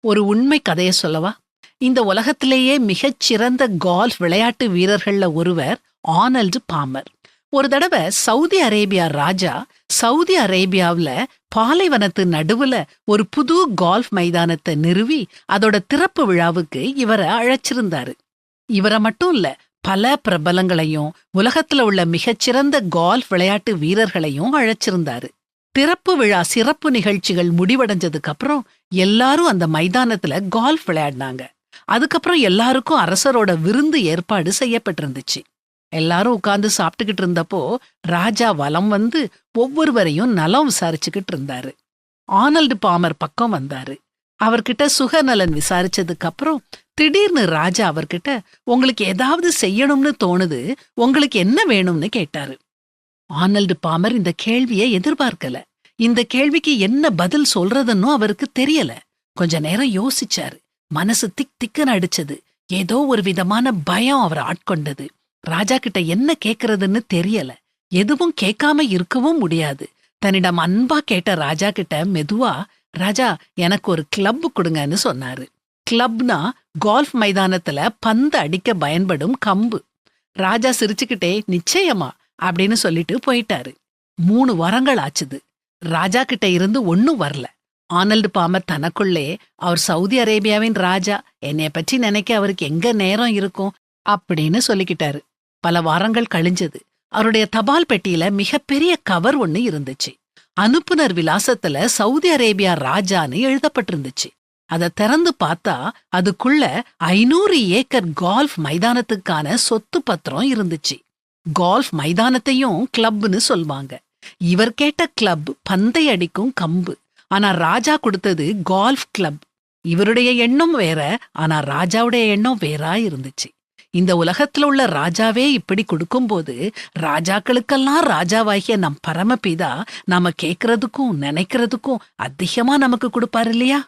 ஒரு உண்மை கதைய சொல்லவா? இந்த உலகத்திலேயே மிகச்சிறந்த கால்ஃப் விளையாட்டு வீரர்கள்ல ஒருவர் ஆனல்டு பாமர். ஒரு தடவ சவுதி அரேபியா ராஜா சவுதி அரேபியாவுல பாலைவனத்து நடுவுல ஒரு புது கால்ஃப் மைதானத்தை நிறுவி அதோட திறப்பு விழாவுக்கு இவரை அழைச்சிருந்தாரு. இவரை மட்டும் இல்ல, பல பிரபலங்களையும் உலகத்துல உள்ள மிகச்சிறந்த கால்ஃப் விளையாட்டு வீரர்களையும் அழைச்சிருந்தாரு. திறப்பு விழா சிறப்பு நிகழ்ச்சிகள் முடிவடைஞ்சதுக்கு அப்புறம் எல்லாரும் அந்த மைதானத்துல கால்ஃப் விளையாடினாங்க. அதுக்கப்புறம் எல்லாருக்கும் அரசரோட விருந்து ஏற்பாடு செய்யப்பட்டிருந்துச்சு. எல்லாரும் உட்கார்ந்து சாப்பிட்டுக்கிட்டு இருந்தப்போ ராஜா வலம் வந்து ஒவ்வொருவரையும் நலம் விசாரிச்சுக்கிட்டு இருந்தாரு. ஆனல்டு பாமர் பக்கம் வந்தாரு. அவர்கிட்ட சுகநலன் விசாரிச்சதுக்கு அப்புறம் திடீர்னு ராஜா அவர்கிட்ட, உங்களுக்கு ஏதாவது செய்யணும்னு தோணுது, உங்களுக்கு என்ன வேணும்னு கேட்டாரு. ஆனல்டு பாமர் இந்த கேள்வியை எதிர்பார்க்கல. இந்த கேள்விக்கு என்ன பதில் சொல்றதுன்னு அவருக்கு தெரியல. கொஞ்ச நேரம் யோசிச்சாரு. மனசு திக் திக்குன்னு அடிச்சது. ஏதோ ஒரு விதமான பயம் அவரை ஆட்கொண்டது. ராஜா கிட்ட என்ன கேக்குறதுன்னு தெரியல. எதுவும் கேட்காம இருக்கவும் முடியாது. தன்னிடம் அன்பா கேட்ட ராஜா கிட்ட மெதுவா, ராஜா எனக்கு ஒரு கிளப் கொடுங்கன்னு சொன்னாரு. கிளப்னா கால்ஃப் மைதானத்துல பந்து அடிக்க பயன்படும் கம்பு. ராஜா சிரிச்சுக்கிட்டே நிச்சயமா அப்படின்னு சொல்லிட்டு போயிட்டாரு. 3 வாரங்கள் ஆச்சுது. ராஜா கிட்ட இருந்து ஒன்னும் வரல. ஆனல்டு பாமர் தனக்குள்ளே, அவர் சவுதி அரேபியாவின் ராஜா, என்னைய பற்றி நினைக்க அவருக்கு எங்க நேரம் இருக்கும் அப்படின்னு சொல்லிக்கிட்டாரு. பல வாரங்கள் கழிஞ்சது. அவருடைய தபால் பெட்டியில மிகப்பெரிய கவர் ஒண்ணு இருந்துச்சு. அனுப்புனர் விலாசத்துல சவுதி அரேபியா ராஜான்னு எழுதப்பட்டிருந்துச்சு. அத திறந்து பார்த்தா அதுக்குள்ள 500 ஏக்கர் கால்ஃப் மைதானத்துக்கான சொத்து பத்திரம் இருந்துச்சு. கால்ஃப் மைதானத்தையும் கிளப்னு சொல்வாங்க. இவர் கேட்ட கிளப் பந்தை அடிக்கும் கம்பு. ஆனா ராஜா கொடுத்தது கால்ஃப் கிளப். இவருடைய எண்ணம் வேற, ஆனா ராஜாவுடைய எண்ணம் வேறா இருந்துச்சு. இந்த உலகத்துல உள்ள ராஜாவே இப்படி கொடுக்கும்போது, ராஜாக்களுக்கெல்லாம் ராஜாவாகிய நம் பரமபிதா நாம கேட்கறதுக்கும் நினைக்கிறதுக்கும் அதிகமா நமக்கு கொடுப்பாரு இல்லையா?